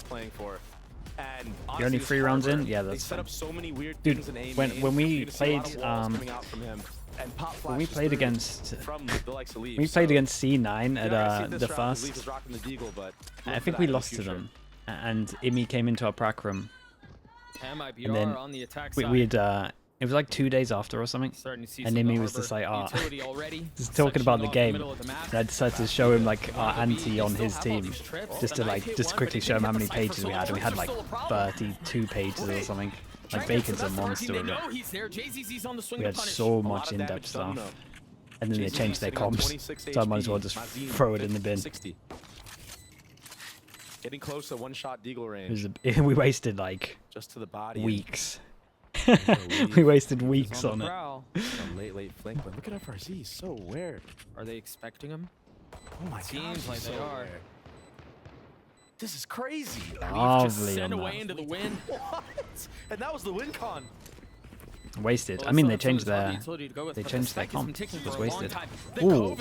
playing for. And You're only 3 rounds in? Yeah, they that's set fine. up so many weird Dude, things in aim when we played when we played against C9 at the first, I think we lost to them, and Imi came into our prac room, and then on the attack we had it was like 2 days after or something, and Imi was just like, just talking about the game, and I decided to show him like our ante on his team, just to quickly show him how many pages we had, and we had like 32 pages or something. Like Bacon's a monster with it. We had so much in-depth stuff. And then they changed their comps, so I might as well just throw it in the bin. Getting close to one-shot deagle range. We wasted like just to the body. Weeks. We wasted weeks on it. Late flank, but look at FRZ, he's so weird. Are they expecting him? Oh my god, seems like they are. Weird. This is crazy. Lovely Sent on away that. into the wind. What? And that was the win con. Wasted. I mean, they changed their comp. It was wasted. Ooh,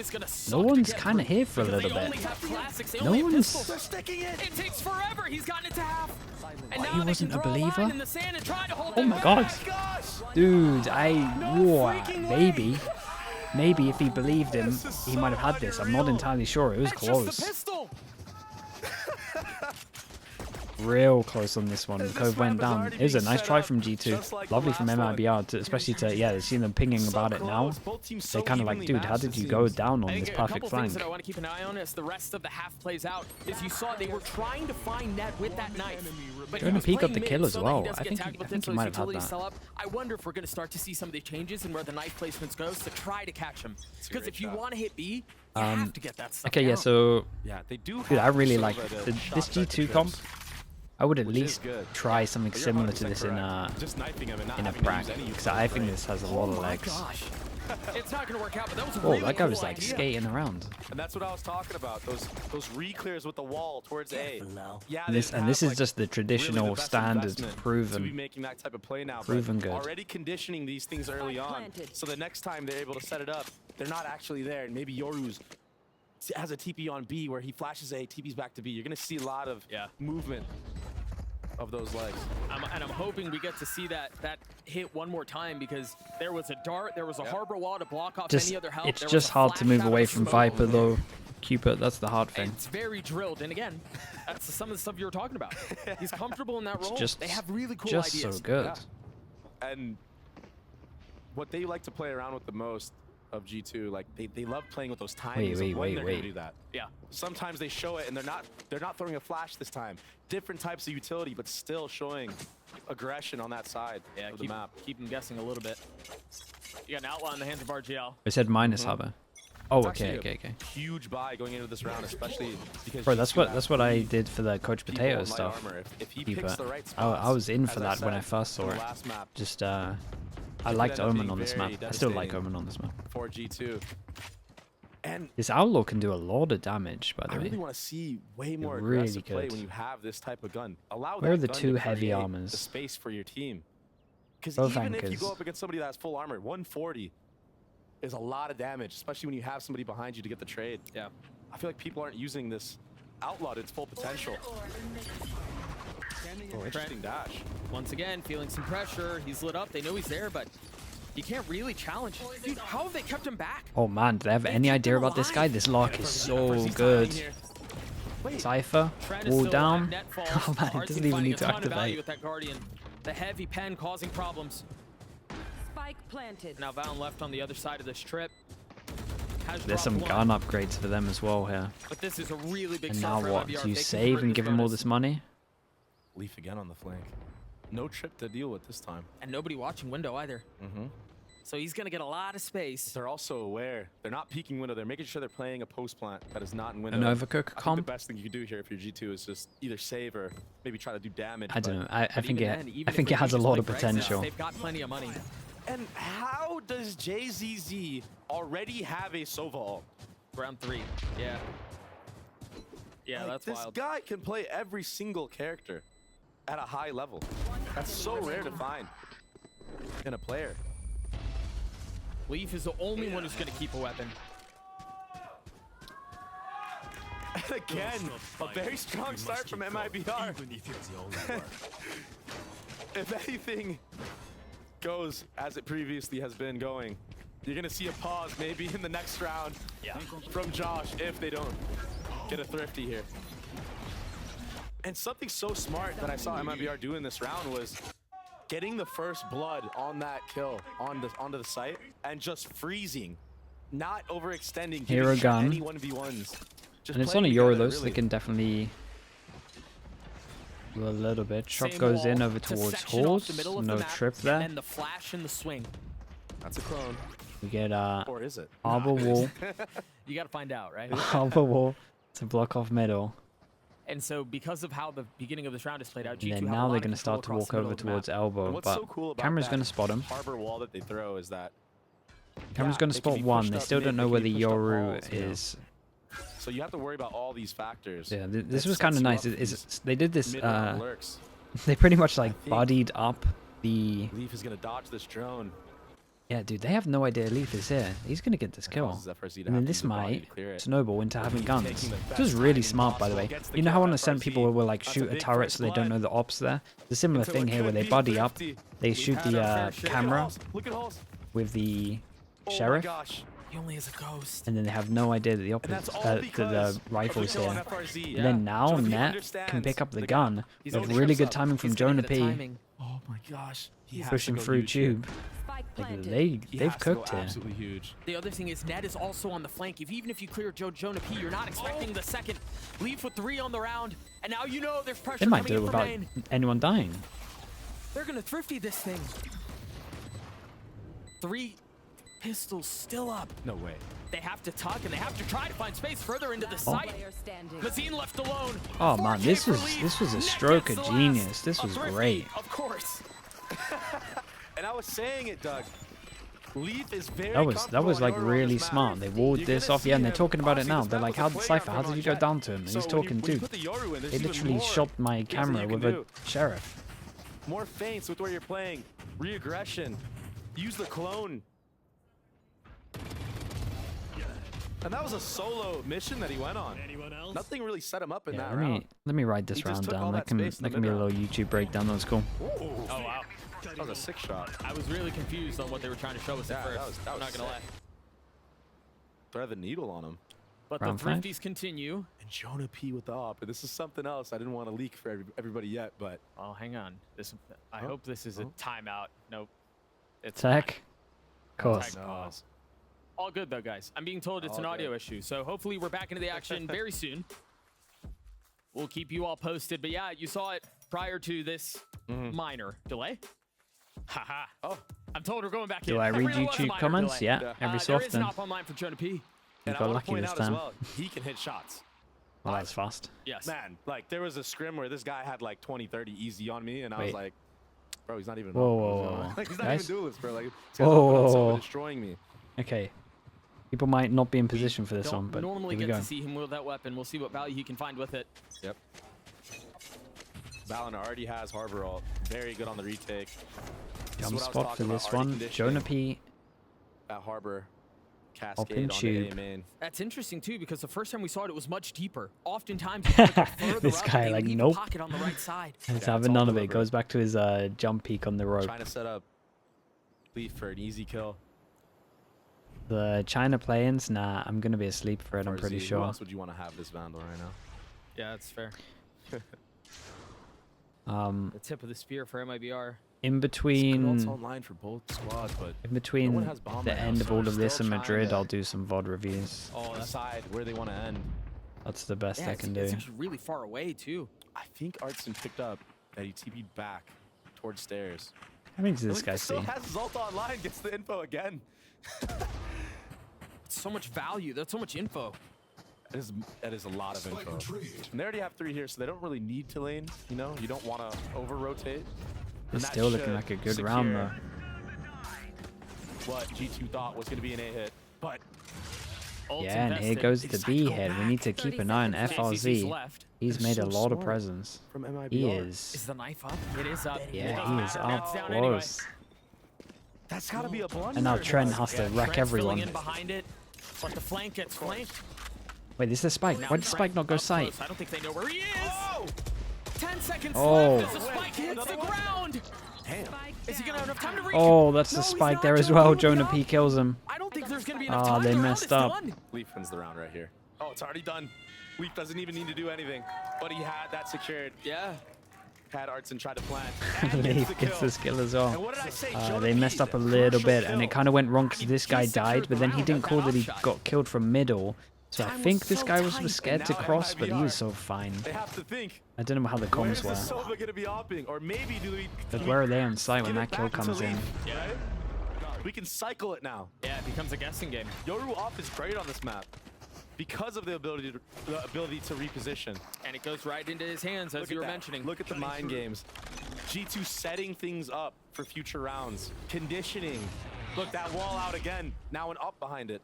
no one's kind of here for a little bit. No one's. They're sticking it. It takes forever. He's gotten it to half. And He now they wasn't can a draw a line believer? in the sand and try to hold Oh them my back. god. Dude, maybe if he believed him, he might have had this. I'm not entirely sure. It was It's just the close. pistol. Real close on this one. The code went down. It was a nice try from G2. Lovely from MiBR, especially to, yeah, seeing them pinging about it now. They're kind of like, dude, how did you go down on this perfect flank? That I want to keep an eye on as the rest of the half plays out is you saw they were trying to find net with that knife. But They're gonna peek up the kill as well. I think he might have had that. I wonder if we're going to start to see some of the changes in where the knife placements goes to try to catch him. Because if you want to hit B, you have to get that stuff Okay, yeah, down. so Yeah, they do. dude, I really like this G2 comp. I would at least try something similar to this in a prac, because I think this has a lot of legs. It's not going to work out, but that was a Oh, really that guy cool was like idea. skating around. And that's what I was talking about. Those re-clears with the wall towards A. Yeah, And this is just the traditional standard to be proven. making that type of play now. Proven but good. Already conditioning these things early on, so the next time they're able to set it up, they're not actually there. And maybe Yoru's has a TP on B where he flashes A, TP's back to B. You're gonna see a lot of movement of those legs. And I'm hoping we get to see that hit one more time, because there was a dart, there was a harbor wall to block off any other help. It's there just was a hard to flash move out of away the from smoke. Viper though. Cupid, that's the hard thing. It's very drilled, and again, that's some of the stuff you were talking about. He's comfortable in that role. Just, they have really cool just ideas. so good. Yeah. And what they like to play around with the most of G2, like they love playing with those timings of when they're gonna do that. Yeah. Sometimes they show it and they're not throwing a flash this time. Different types of utility, but still showing aggression on that side of the map. Keep them guessing a little bit. You got an outlaw in the hands of RGL. I said minus hover. Oh, It's okay. actually a huge buy going into this round, especially because Bro, that's what I did for the Coach people Potato in light stuff. armor. If he Keep picks it. the right I spots, was in for as that when I said, first saw in the it. last map, Just I could liked end up Omen being on this map. very I still like devastating Omen on this map. for G2. And This Outlaw can do a lot of damage, by I the way. really want to see way more really aggressive play good. when you have this type of gun. Allow Where are that the gun two to heavy create armors? The space for your team. Because Both even if you anchors. go up against somebody that has full armor, 140 is a lot of damage, especially when you have somebody behind you to get the trade. Yeah. I feel like people aren't using this Outlaw to its full potential. Oh, interesting dash. Once again, feeling some pressure. He's lit up. They know he's there, but he can't really challenge. Dude, how have they kept him back? Oh man, do they have any idea about this guy? This lock is so good. Cypher, wall down. Oh man, it doesn't even need to activate. With that Guardian. The heavy pen causing problems. Spike planted. Now Valen left on the other side of this trip. There's some gun upgrades for them as well here. But this is a really big And start now for what? MiBR. Do you They can save convert and this give him all bonus. this money? Leaf again on the flank. No trip to deal with this time. And nobody watching window either. So he's going to get a lot of space. They're also aware. They're not peeking window. They're making sure they're playing a post plant that is not in window. An overcook I think comp? the best thing you can do here if you're G2 is just either save or maybe try to do damage. I don't know. I But think even then, it even if it we has a just lot play of Brexit, potential. They've got plenty of money. And how does JZZ already have a Sova ult? Round 3. Yeah. Yeah, Like, that's this wild. guy can play every single character at a high level. That's so rare to find in a player. Leaf is the only one who's going to keep a weapon. And again, a very strong start from MiBR. If anything goes as it previously has been going, you're going to see a pause maybe in the next round from Josh if they don't get a thrifty here. And something so smart that I saw MiBR do in this round was getting the first blood on that kill onto the site and just freezing, not overextending, Hero giving gun. any 1v1s. And it's on a Euro though, so they can definitely do a little bit. Shot goes in over towards Halls. No trip there. And the flash and the swing. That's a clone. We get Or is it? Arbor Wall. You got to find out, right? Arbor Wall to block off middle. And so because of how the beginning of this round is played out, And then now they're going to start to walk over towards elbow, but camera's going to spot him. Harbor wall that they throw is that Camera's going to spot one. They still don't know where the Yoru is. So you have to worry about all these factors. Yeah, this was kind of nice. They did this. They pretty much like bodied up the. Leaf is going to dodge this drone. Yeah, dude, they have no idea Leaf is here. He's going to get this kill. And then this might snowball into having guns. This was really smart, by the way. You know how on Ascent people will like shoot a turret so they don't know the ops there? It's a similar thing here where they buddy up. They shoot the camera with the sheriff. He only is a ghost. And then they have no idea that the rifle's here. And then now Net can pick up the gun. With really good timing from Jonah P. Oh my gosh. Pushing through tube. Like they've cooked here. Absolutely huge. The other thing is Ned is also on the flank. Even if you clear Jonah P, you're not expecting the second. Leaf with 3 on the round, and now you know there's pressure. They might coming do it without anyone dying. They're gonna thrifty this thing. 3 pistols still up. No way. They have to tuck and they have to try to find space further into the site. Mazine left alone. Oh man, this was a stroke of genius. This was great. Of course. And I was saying it, Doug. Leaf is very that was like really smart. They walled this off, yeah, and they're talking about it now. They're like, how Cypher, how did you go down to him? And he's talking, dude, they literally shot my camera with a sheriff. More feints with where you're playing. Re-aggression. Use the clone. And that was a solo mission that he went on. Nothing really set him up in that round. Let me write this round down. That can be a little YouTube breakdown. That was cool. Oh wow. That was a sick shot. I was really confused on what they were trying to show us at first. I'm not gonna lie. Thread the needle on him. But the thrifties continue. And Jonah P with the op. This is something else I didn't want to leak for everybody yet, but. Oh, hang on. I hope this is a timeout. Nope. It's tech. Of course. Pause. All good though, guys. I'm being told it's an audio issue, so hopefully we're back into the action very soon. We'll keep you all posted, but yeah, you saw it prior to this minor delay. Haha. Oh, I'm told we're going back in. Do I read YouTube comments? Yeah, every so often. There is an op online for Jonah P. You got lucky this time. Well, he can hit shots. Well, that's fast. Yes. Man, like there was a scrim where this guy had like 20, 30 easy on me, and I was like, bro, he's not even. Whoa. Like, he's not even duelist, bro. Like, whoa. Destroying me. Okay. People might not be in position for this one, but normally here we get go. to see him wield that weapon. We'll see what value he can find with it. Yep. Valin already has Harbor ult. Very good on the retake. Jump spot for this one. Jonah P. At Harbor. Cascade on the A main. That's interesting too, because the first time we saw it, it was much deeper. Oftentimes, this guy like nope. Pocket on the right side. It's having none of it. Goes back to his jump peak on the rope. Trying to set up Leaf for an easy kill. The China play-ins, nah, I'm gonna be asleep for it. I'm pretty sure. Who else would you want to have this Vandal right now? Yeah, that's fair. The tip of the spear for MiBR. In between, online for both squads, but in between the end of all of this in Madrid, I'll do some VOD reviews. Oh, decide where they want to end. That's the best I can do. It's actually really far away too. I think Artson picked up that he TP'd back towards stairs. How many does this guy see? Still has Zolt online, gets the info again. So much value. That's so much info. That is a lot of info. And they already have 3 here, so they don't really need to lane. You know, you don't want to over-rotate. It's still looking like a good round, though. What G2 thought was going to be an A hit, but... Yeah, and here goes the B hit. We need to keep an eye on FRZ. He's made a lot of presence. He is. Is the knife up? It is up. Yeah, he is up close. That's got to be a blunder. And now Trent has to wreck everyone. In behind it, but the flank gets flanked. Wait, this is Spike. Why did Spike not go sight? I don't think they know where he is. 10 seconds Oh. left as the spike hits the ground. Is he gonna have enough time to reach? Oh, that's the spike there as well. Jonah P kills him. I don't think there's gonna be enough time. They The round messed is up. done. Leaf wins the round right here. Oh, it's already done. Leaf doesn't even need to do anything, but he had that secured. Yeah. Had Artson try to plant. And Leaf gets the skill as well. And what did I say? They messed up a little bit, and it kind of went wrong because this guy died, but then he didn't call that he got killed from middle. So I think this guy was scared to cross, but he was so fine. They have to think. I don't know how the comms Where's were. Sova gonna be opping? Or maybe do we? But where are they on site when give that it kill back to comes in? Leaf? Yeah. We can cycle it now. Yeah, it becomes a guessing game. Yoru off is great on this map because of the ability to reposition. And it goes right into his hands, as you were mentioning. Look at the mind games. G2 setting things up for future rounds. Conditioning. Look, that wall out again. Now an up behind it.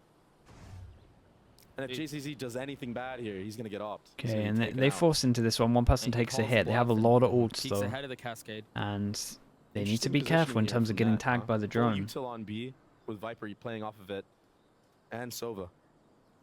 And if JCZ does anything bad here, he's going to get upped. Okay, and they force into this one. One person takes a hit. They have a lot of ults, though. Ahead of the cascade. And they need to be careful in terms of getting tagged by the drone. Util on B with Viper playing off of it. And Sova.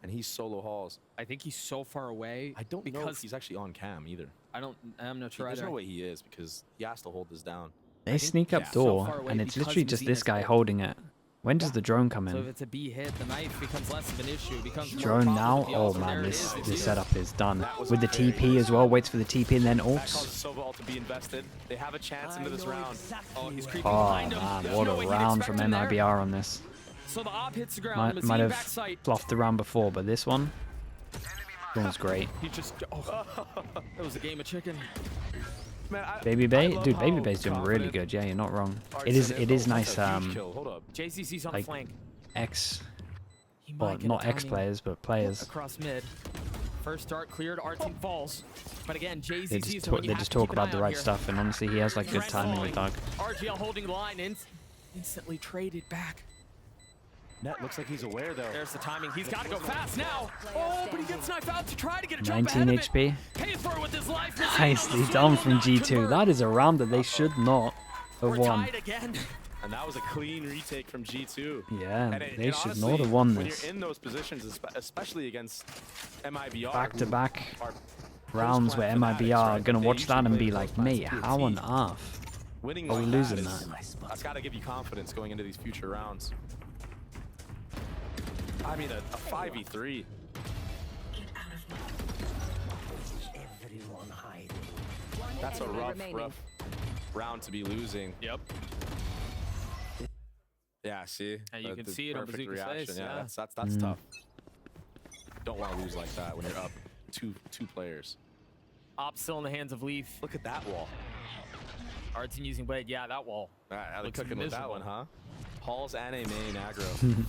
And he's solo hauls. I think he's so far away. I don't know if he's actually on cam either. I'm not sure There's either. no way he is because he has to hold this down. They sneak up door, and it's literally just this guy holding it. When does the drone come So if in? it's a B hit, the knife becomes less of an issue. It becomes more Drone now? positive. Oh Also, man, there it this is. setup is done. With the TP as well, waits for the TP and then That ults. causes Sova ult to be invested. They have a chance into this round. Oh, he's creeping Oh behind him. man, There's what no a way he'd round expect from him there. MiBR on this. So the op hits the ground. Might have back sight. fluffed the round before, but this one was great. He just it was a game of chicken. Man, Baby I Bay, love dude, how Baby Bay's doing really confident good. Yeah, you're not wrong. Artson It is Oh, nice. that's a huge kill. Hold up. JCC's on like- the flank. He might Well, get a not X timing players, but players. across mid. First start cleared. Our team falls. But again, JCC They is just the one talk, you they have just to keep talk an about eye the on right here. stuff, and honestly, he has like good Trent timing with falling. Doug. RGL holding the line. Instantly traded back. Net looks like he's aware though. There's the timing. He's got to go fast now. Oh, but he gets knifed out to try to get a jump 19 ahead HP. of it. Pays for it with his life. Nicely done from G2. That is a round that they should not have We're won. tied again. And that was a clean retake from G2. Yeah, And they should honestly, not have won when this. you're in those positions, especially against MiBR. Back-to-back our rounds where post-plan MiBR fanatics, are right? gonna They watch usually that and play be those like, plans mate, to a how T. on earth Winning are we like losing that? that? That's got to give you confidence going into these future rounds. I mean, a 5v3. That's a rough round to be losing. Yep. Yeah, see? And you can The see it on perfect Bazooka's reaction. face, Yeah, yeah. that's tough. Don't want to lose like that when you're up two players. Op still in the hands of Leaf. Look at that wall. Artson using Blade. Yeah, that wall. All right, they're Looks cooking with that miserable. one, huh? Halls and a main aggro.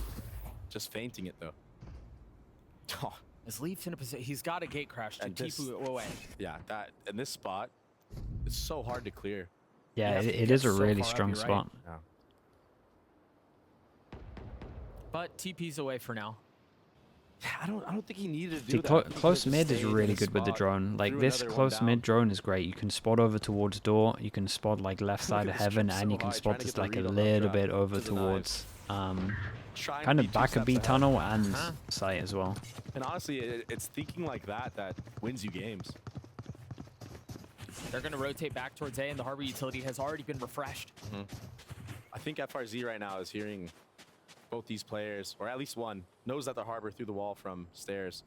Just fainting it, though. Oh, As Leaf's in a position, he's got a gate crash to And this- Tifu away. yeah, that in this spot, it's so hard to clear. Yeah, He it has is to a get so really far up, strong you're right. spot. Yeah. But TP's away for now. Yeah, I don't think he needed to do See, that. I think he close could've mid just is stayed in really his good with the spot, drone. Like threw this another one close down. mid drone is great. You can spot over towards door. You can spot like left side of this heaven, trip and so you can high, spot trying to just get the like a read on little updraft bit over to the knives. towards Try and kind be of two back of steps B ahead. tunnel and site as well. And honestly, it's thinking like that wins you games. They're going to rotate back towards A, and the harbor utility has already been refreshed. I think FRZ right now is hearing both these players, or at least one, knows that the harbor threw the wall from stairs.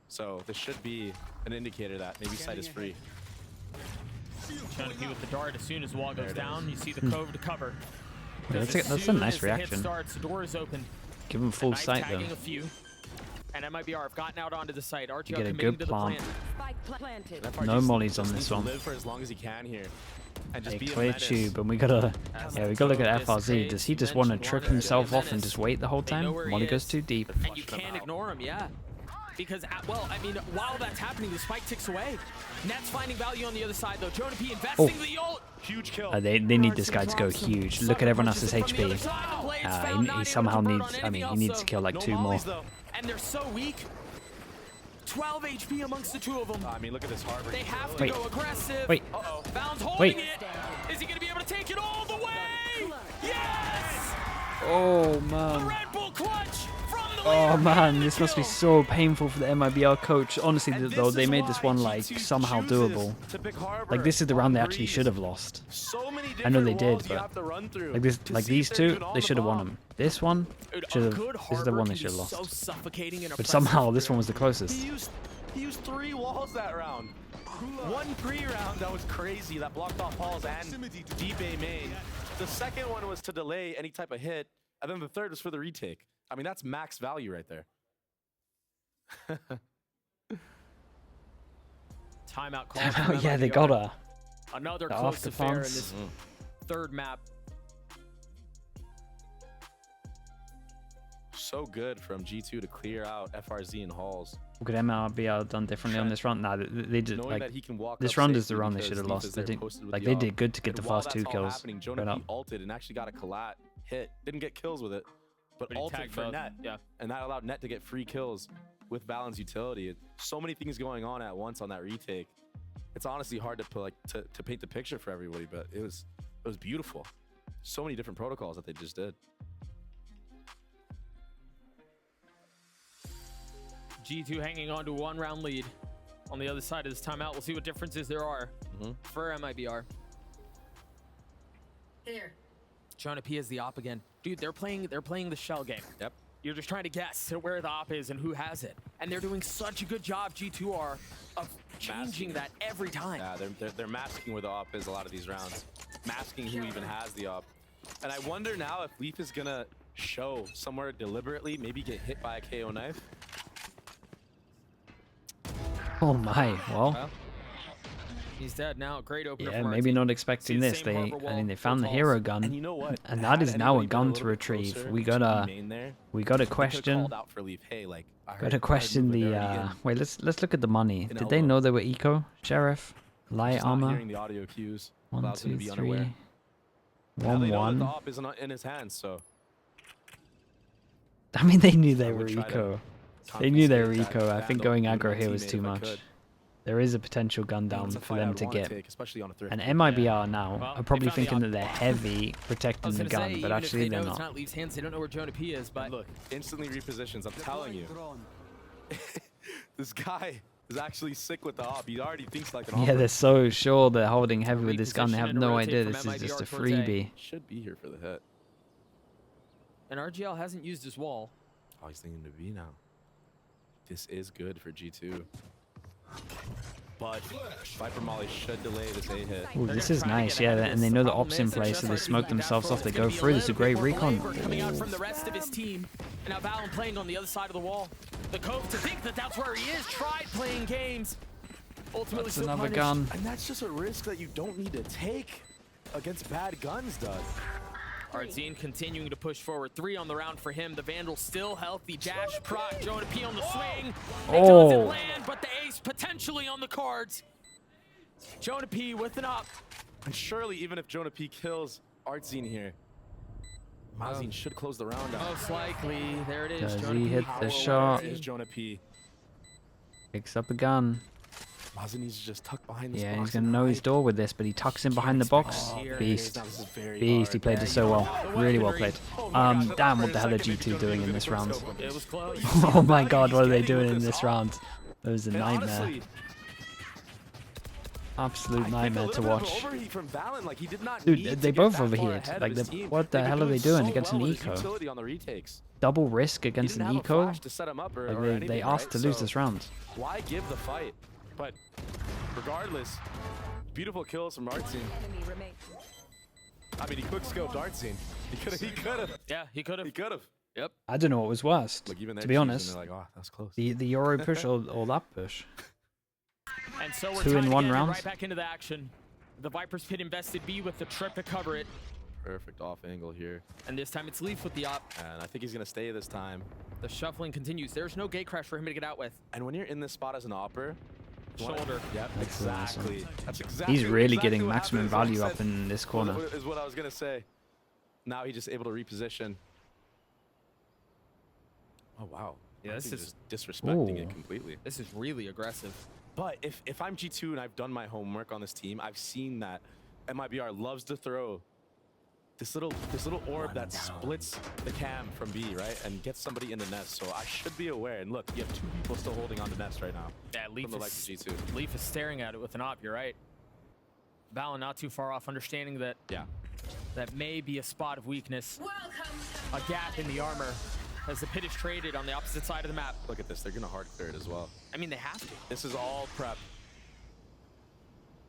So this should be an indicator that maybe site is free. Trying to be with the dart as soon as the wall goes down. You see the cove to cover. Yeah, As that's a soon nice as the hit reaction. starts, the door is open. Give him full Knife sight though. tagging a few. And MiBR have gotten out onto the site. RGL get a committing good to the plant. plant. Spike planted. And FRZ No mollies on just this needs to one. live for as long as he can here, and just A be a clear menace. tube, and we gotta we gotta look at FRZ. Dissipates. Does he just You want to mentioned trip Wander. himself Yeah, off and menace. just wait the whole They know time? where he Molly goes is. too deep. And you can't ignore him, yeah. Because, well, I mean, while that's happening, the spike ticks away. Net's finding value on the other side, though. Jonah P investing the ult. Huge kill. They need this guy to go huge. Look at everyone else's HP. He somehow needs. I mean, he needs to kill like No 2 more. mollies, though. And they're so weak. 12 HP amongst the two of them. I mean, look at this harbor. They have to Wait. go aggressive. Wait. Bounds holding Wait. it. Is he going to be able to take it all the way? Yes! Oh The man. Red Bull clutch from the Oh man, this must be so painful for the MiBR coach. Honestly, though, they made this one like somehow doable. Like this is the round they actually should have lost. I know they did, but like these two, they should have won them. This one should have. This is the one they should have lost. But somehow this one was the closest. He used 3 walls that round. 1 pre-round that was crazy that blocked off Halls and deep A main. The second one was to delay any type of hit, and then the third was for the retake. I mean, that's max value right there. Timeout call. Oh yeah, they got her. Another close affair in this third map. So good from G2 to clear out FRZ and Halls. Could MiBR done differently on this run? Nah, they did Knowing like that he can walk this round is the round they should have lost. They did they did good to get the first 2 kills. Jonah ulted and actually got a collat hit. Didn't get kills with it, but ulted for net. Yeah, and that allowed net to get free kills with Balin's utility. So many things going on at once on that retake. It's honestly hard to put, to paint the picture for everybody, but it was beautiful. So many different protocols that they just did. G2 hanging on to a 1-round lead on the other side of this timeout. We'll see what differences there are for MiBR. There. Jonah P is the op again. Dude, they're playing the shell game. Yep. You're just trying to guess where the op is and who has it. And they're doing such a good job, G2 are, of changing that every time. Yeah, they're masking where the op is a lot of these rounds. Masking who even has the op. And I wonder now if Leaf is gonna show somewhere deliberately, maybe get hit by a KO knife. Oh my, well. He's dead now. Great opener. Yeah, maybe not expecting this. I mean, they found the hero gun, and you know what? And that is now a gun to retrieve. We gotta question. Gotta question the. Wait, let's look at the money. Did they know they were eco sheriff? Light armor. 1, 2, 3. 1, 1. The op isn't in his hands, so. I mean, they knew they were eco. They knew they were eco. I think going aggro here was too much. There is a potential gun down for them to get. And MiBR now are probably thinking that they're heavy protecting the gun, but actually they're not. They don't know where Jonah P is, but look, instantly repositions. I'm telling you, this guy is actually sick with the op. He already thinks like an op. Yeah, they're so sure they're holding heavy with this gun. They have no idea this is just a freebie. Should be here for the hit. And RGL hasn't used his wall. Oh, he's thinking to B now. This is good for G2. But Viper Molly should delay this A hit. Ooh, this is nice, yeah, and they know the op's in place, so they smoke themselves off. They go through. This is a great recon. Coming out from the rest of his team, and now Valen playing on the other side of the wall. The Cove to think that that's where he is. Tried playing games. Ultimately, that's another gun. And that's just a risk that you don't need to take against bad guns, Doug. Artzine continuing to push forward. 3 on the round for him. The Vandal still healthy. Dash proc. Jonah P on the swing. It doesn't land, but the ace potentially on the cards. Jonah P with an up. And surely, even if Jonah P kills Artzine here, Mazin should close the round out. Most likely. There it is. Does Jonah he P. hit the shot? Is Jonah P. Picks up a gun. Mazin needs to just tuck behind this yeah, box. he's gonna know his door with this, but he tucks in behind the box. Beast. Beast, he played it so well. Really well played. Damn, what the hell are G2 doing in this round? It was close. Oh my god, what are they doing in this round? It was a nightmare. Absolute nightmare to watch. Dude, they both overheated. Like, what the hell are they doing against an eco? Double risk against an eco? Like, they asked to lose this round. Why give the fight? But regardless, beautiful kills from Artzine. I mean, he quick-scoped Artzine. He could have. Yeah, he could have. He could have. Yep. I don't know what was worst, to be honest. Like, oh, that's close. The Euro push or that push. And so we're 2 in 1 round. Right back into the action. The Viper's Pit invested B with the trip to cover it. Perfect off angle here. And this time it's Leaf with the op. And I think he's gonna stay this time. The shuffling continues. There's no gate crash for him to get out with. And when you're in this spot as an opper, shoulder. Yep, that's exactly. Awesome. That's exactly. He's really getting maximum value up in this corner. Is what I was gonna say. Now he's just able to reposition. Oh wow. Yeah, this is just disrespecting it completely. This is really aggressive. But if I'm G2 and I've done my homework on this team, I've seen that MiBR loves to throw this little orb that splits the cam from B, right, and gets somebody in the nest. So I should be aware. And look, you have 2 people still holding on the nest right now. Yeah, Leaf from the likes of G2. Leaf is staring at it with an op. You're right. Valen not too far off, understanding that that may be a spot of weakness, a gap in the armor, as the pit is traded on the opposite side of the map. Look at this. They're gonna hard clear it as well. I mean, they have to. This is all prep.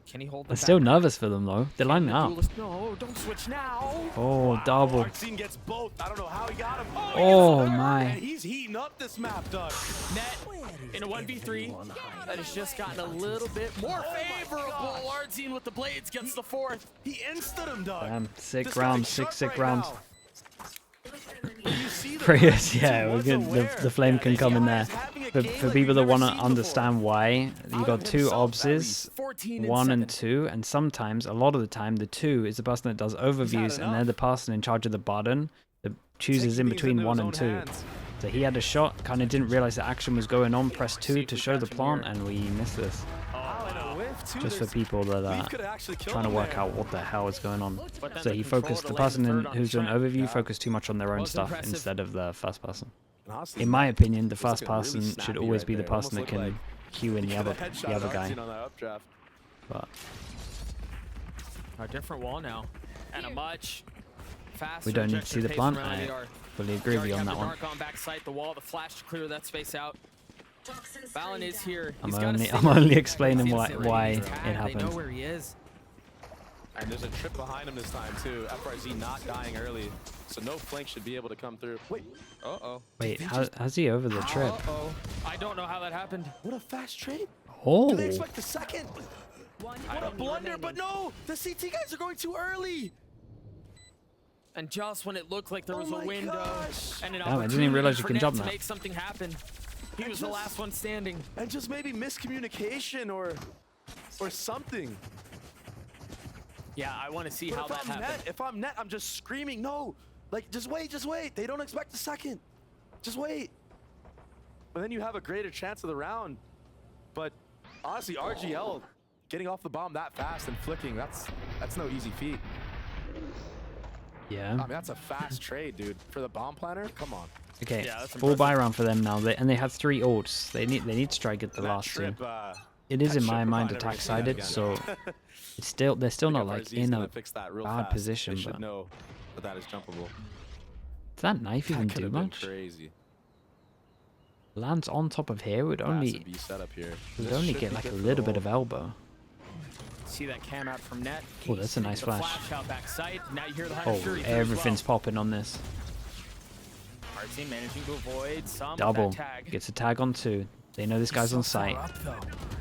Can he hold? I'm still nervous for them though. They're lining up. No, don't switch now. Oh, wow. Double. Artsine gets both. I don't know how he got him. Oh my. And he's heating up this map, Doug. Net in a 1v3 that has just gotten a little bit more favorable. Artsine with the blades gets the 4th. He instant him, Doug. Damn, sick round, sick rounds. Prius, yeah, we're good. The flame can come in there. For people that want to understand why, you got 2 obses, 1 and 2, and sometimes, a lot of the time, the 2 is the person that does overviews, and they're the person in charge of the button that chooses in between 1 and 2. So he had a shot, kind of didn't realize the action was going on, pressed 2 to show the plant, and we missed this. Just for people that are trying to work out what the hell is going on. So he focused, the person who's doing overview focused too much on their own stuff instead of the first person. In my opinion, the first person should always be the person that can cue in the other guy. But a different wall now, and a much faster. we don't need to see the plant. I fully agree with you on that one. On back site, the wall, the flash to clear that space out. Valen is here. I'm only explaining why it happened. They know where he is. And there's a trip behind him this time too. FRZ not dying early, so no flank should be able to come through. Wait. Wait, how's he over the trip? I don't know how that happened. What a fast trade. Oh. Did they expect the second? What a blunder, but no! The CT guys are going too early! And just when it looked like there was a window and an I didn't even realize you can jump to that. make something happen. He was the last one standing. And just maybe miscommunication or something. Yeah, I want to see how that happened. If I'm net, I'm just screaming, no! Like, just wait. They don't expect a second. Just wait. But then you have a greater chance of the round. But honestly, RGL getting off the bomb that fast and flicking, that's no easy feat. Yeah. I mean, that's a fast trade, dude. For the bomb planner, come on. Okay, yeah, full buy round for them now. They have 3 ults. They need to strike at the last 2. It is in my mind attack sided, so it's they're still not like in a bad position. They should but know that is jumpable. does that knife even do much? Crazy. Lands on top of here would only get like a little bit of elbow. See that cam out from net. Oh, that's a nice flash. Out back sight. Now you hear the Oh, everything's popping on this. Artsine managing to avoid some Double. of that tag. Gets a tag on 2. They know this guy's on site.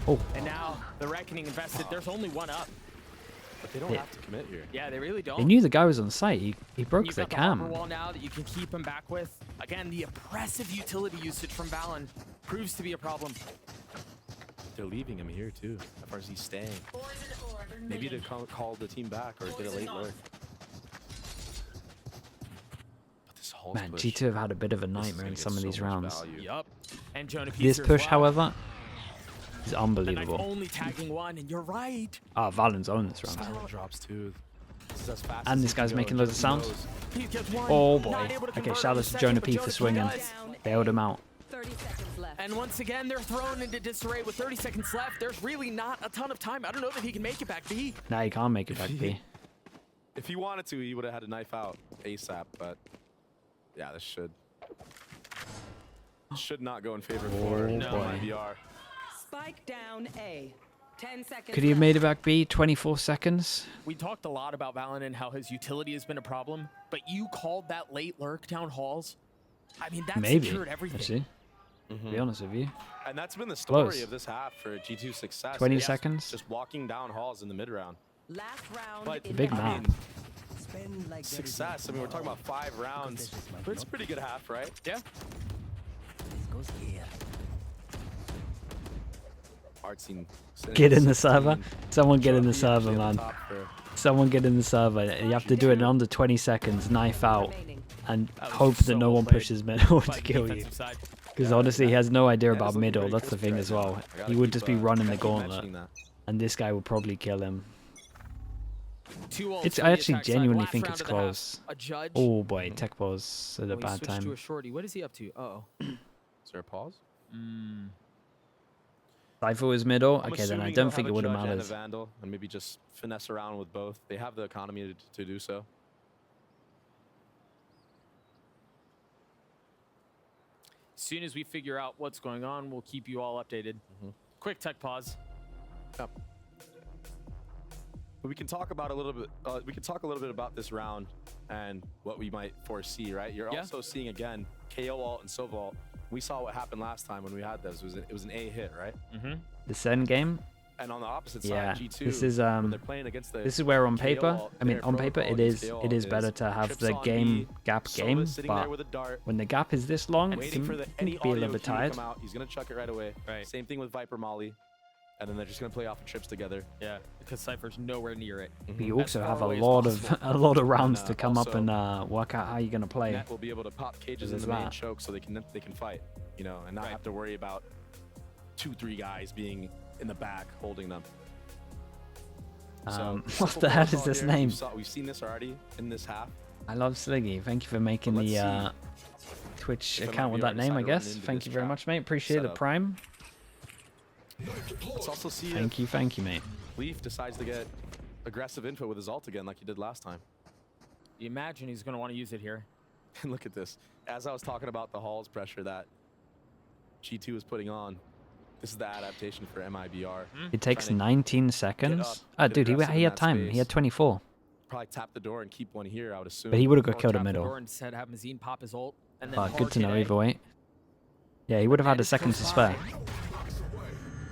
Oh. And now the reckoning invested. There's only 1 up. But they don't have to commit here. Yeah, they really don't. They knew the guy was on site. He broke You've the got cam. The wall now that you can keep him back with. Again, the oppressive utility usage from Valen proves to be a problem. They're leaving him here too. FRZ staying. Maybe to call the team back or get a late lurk. But this whole Man, push, G2 have had a bit of a nightmare in some of these rounds. Yup. And Jonah This push, however, is the unbelievable. only tagging 1, and you're right. Ah, Valen's owned this round. Silent drops too. This is as fast And as this he guy's can go. making loads of sounds. He gets 1. Oh boy. Not able to Okay, convert shout on out the to Jonah second, P but for Jonah swinging. does. Bailed him out. 30 seconds left. And once again, they're thrown into disarray with 30 seconds left. There's really not a ton of time. I don't know that he can make it back B. Nah, he can't make it back B. If he wanted to, he would have had a knife out ASAP, but yeah, this should not go in favor for MiBR. Spike down A. 10 seconds. Could he have made it back B? 24 seconds? We talked a lot about Valen and how his utility has been a problem, but you called that late lurk down halls. I mean, that's secured everything. Actually. To be honest with you. And that's been the story Close. of this half for G2 success. 20 seconds? Just walking down halls in the mid round. Last round. But in big the map. Success. I mean, we're talking about 5 rounds, but it's a pretty good half, right? Yeah. Artsine. Get in the server. Someone get in the server, man. Someone get in the server. You have to do it in under 20 seconds, knife out, and hope that no one pushes middle to kill you. Because honestly, he has no idea about middle. That's the thing as well. He would just be running the gauntlet, and this guy would probably kill him. I actually genuinely think it's close. A judge. Oh boy, tech pause at a bad time. To a shorty. What is he up to? Uh-oh. Is there a pause? Cypher was middle. Okay, then I don't think it would have mattered. Vandal, and maybe just finesse around with both. They have the economy to do so. As soon as we figure out what's going on, we'll keep you all updated. Quick tech pause. Yep. But we can talk about a little bit. We can talk a little bit about this round and what we might foresee. Right? You're also seeing again KO ult and Sova ult. We saw what happened last time when we had those. It was an A hit, right? The Sen game. And on the opposite side, G2. This is they're playing against the this is where on paper, KO, I mean on paper it is better to have the game gap game, but when the gap is this long, it can be a little bit tired. He's gonna chuck it right away. Right. Same thing with Viper Molly, and then they're just gonna play off of trips together. Yeah, because Cypher's nowhere near it. But you also have a lot of rounds to come up and work out how you're gonna play. Net will be able to pop cages in the main choke so they can fight, you know, and not have to worry about 2-3 guys being in the back holding them. So, what the hell is this name? We've seen this already in this half. I love Sliggy. Thank you for making the Twitch account with that name, I guess. Thank you very much, mate. Appreciate the Prime. Let's also see thank you, mate. Leaf decides to get aggressive info with his ult again like he did last time. You imagine he's going to want to use it here. And look at this. As I was talking about the Halls pressure that G2 is putting on, this is the adaptation for MiBR. It takes 19 seconds. Dude, he had time. Space. He had 24. Probably tap the door and keep one here, I would assume. But he would have got killed in the middle. Door instead, have Mazine pop his ult, and then good to know either way. Yeah, he would have had a second to spare.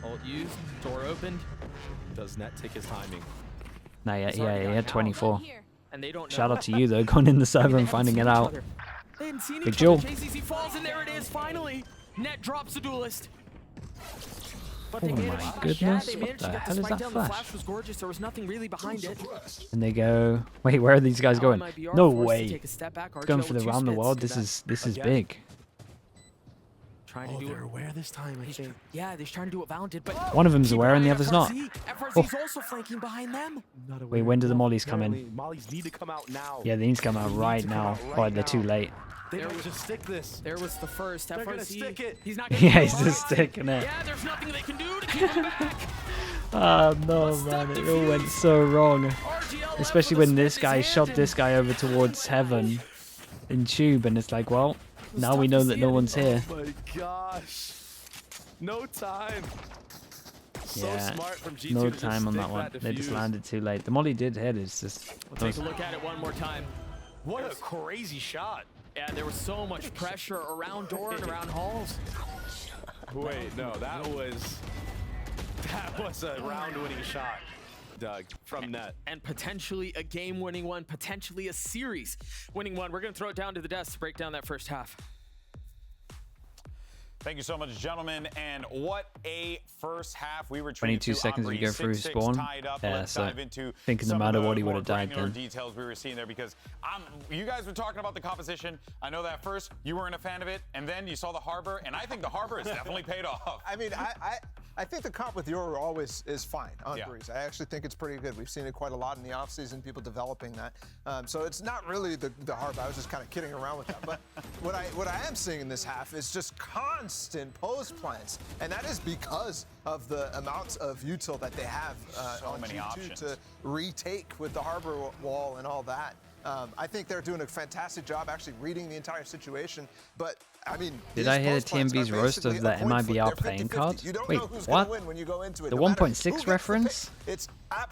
Ult used, door opened. Does Net take his timing? Nah, yeah, he had 24. And they don't Shout out to you though, going in the server and finding it out. Big Joel. JCC falls, and there it is, finally. Net drops the duelist. Oh my goodness, what the hell is that flash? The flash was gorgeous, there was nothing really behind it. And they go, wait, where are these guys going? No way. Going for the round the world, this is big. Trying to do they're aware this time, I think. Yeah, they're trying to do what Valen did, but one of them's aware and the other's not. FRZ's also flanking behind them. Wait, when do the mollies come in? Mollies need to come out now. Yeah, they need to come out right now. Oh, they're too late. They would just stick this. There was the first. They're gonna stick it. He's not yeah, he's just sticking it. Yeah, there's nothing they can do to keep him back. Oh no, man, it all went so wrong. Especially when this guy shot this guy over towards heaven in tube, and it's like, well, now we know that no one's here. Oh my gosh. No time. So smart from G2 no time on that one. They just landed too late. The molly did hit. It's just. We'll take a look at it one more time. What a crazy shot. Yeah, there was so much pressure around door and around halls. Wait, no, that was a round-winning shot, Doug, from Net. And potentially a game-winning one, potentially a series-winning one. We're going to throw it down to the desk to break down that first half. Thank you so much, gentlemen. And what a first half. We were 22 seconds to go through spawn. Yeah, so thinking no matter what he would have died then. Details we were seeing there because you guys were talking about the composition. I know that first you weren't a fan of it, and then you saw the Harbor, and I think the Harbor has definitely paid off. I mean, I think the comp with Yoru always is fine on Breeze. I actually think it's pretty good. We've seen it quite a lot in the offseason, people developing that. So it's not really the Harbor. I was just kind of kidding around with that. But what I am seeing in this half is just constant post plants, and that is because of the amounts of util that they have on G2 to retake with the Harbor wall and all that. I think they're doing a fantastic job actually reading the entire situation, but I mean, did I hear TMB's roast of the MiBR playing card? Wait, what? The 1.6 reference? It's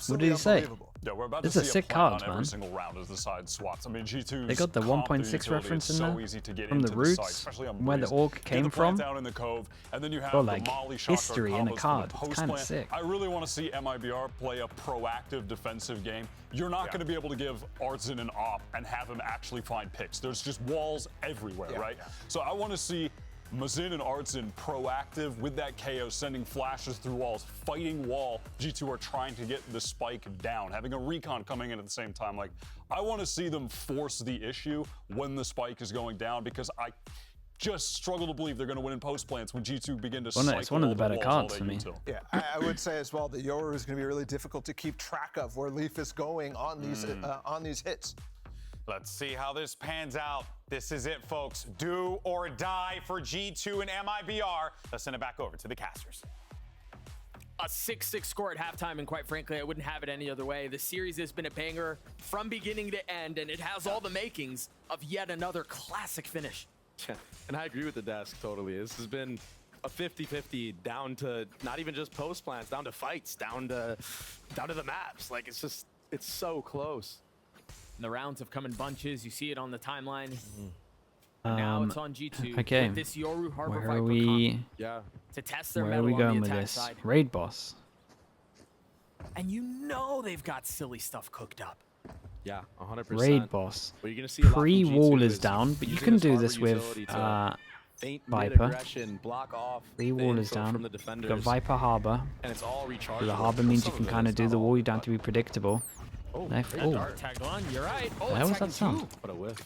what did he say? Yeah, we're about this to is see a sick card, man. Every single round as the side swats. I mean, G2's they got the 1.6 reference in there from the roots, where the orc came from. Down in the cove, and then you have like history in a card. It's kind of sick. I really want to see MiBR play a proactive defensive game. You're not going to be able to give Artsin an op and have him actually find picks. There's just walls everywhere, right? So I want to see Mazin and Artsin proactive with that KO, sending flashes through walls, fighting wall. G2 are trying to get the spike down, having a recon coming in at the same time. Like, I want to see them force the issue when the spike is going down, because just struggle to believe they're going to win in post plants when G2 begin to Well, no, it's one of the better cards for me. Yeah, I would say as well, the Yoru is going to be really difficult to keep track of where Leaf is going on these hits. Let's see how this pans out. This is it, folks. Do or die for G2 and MiBR. Let's send it back over to the casters. A 6-6 score at halftime, and quite frankly, I wouldn't have it any other way. The series has been a banger from beginning to end, and it has all the makings of yet another classic finish. Yeah, and I agree with the desk totally. This has been a 50-50 down to not even just post plants, down to fights, down to the maps. Like it's so close. And the rounds have come in bunches. You see it on the timeline. Now it's on G2. Okay. With this Yoru Harbor Where Viper are we? Yeah. To test their Where are we mettle on going the with attack this? side. Raid boss. And you know they've got silly stuff cooked up. Yeah, 100%. Raid boss. Well, you're gonna see a lot from G2 Pre-wall is is down, but you using can his do harbor this with utility to feint Viper. mid-aggression, block off Pre-wall the is info down. from the You've defenders, got Viper Harbor. and it's all rechargeable. So the Harbor means you can kind of do the wall. You don't have to be predictable. Oh, Knife. great Oh, dart. Tagged on. You're right. Oh, the hell was it's that sound? What a whiff.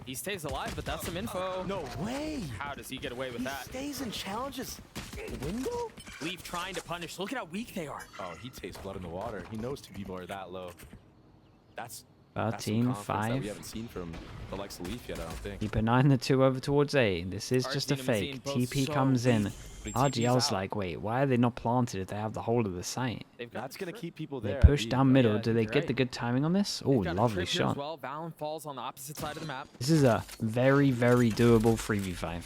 He stays alive, but that's some info. No way. How does he get away with that? Stays in challenges. Window? Leaf trying to punish. Look at how weak they are. Oh, he tastes blood in the water. He knows two people are that low. That's 13, some confidence that 5. we haven't seen from the likes of Leaf yet, I don't think. Keep an eye on the 2 over towards A. This is just a Arsenal and fake. Mazine both TP so comes in. But he TP's RGL's out. like, wait, why are they not planted if they have the whole of the site? They've got That's the going to trip. keep people They there. push at down B. middle. yeah, Do they you're get right. the good timing on this? Oh, They've got a lovely trip here as shot. well. Valen falls on the opposite side of the map. This is a very, very doable 3v5.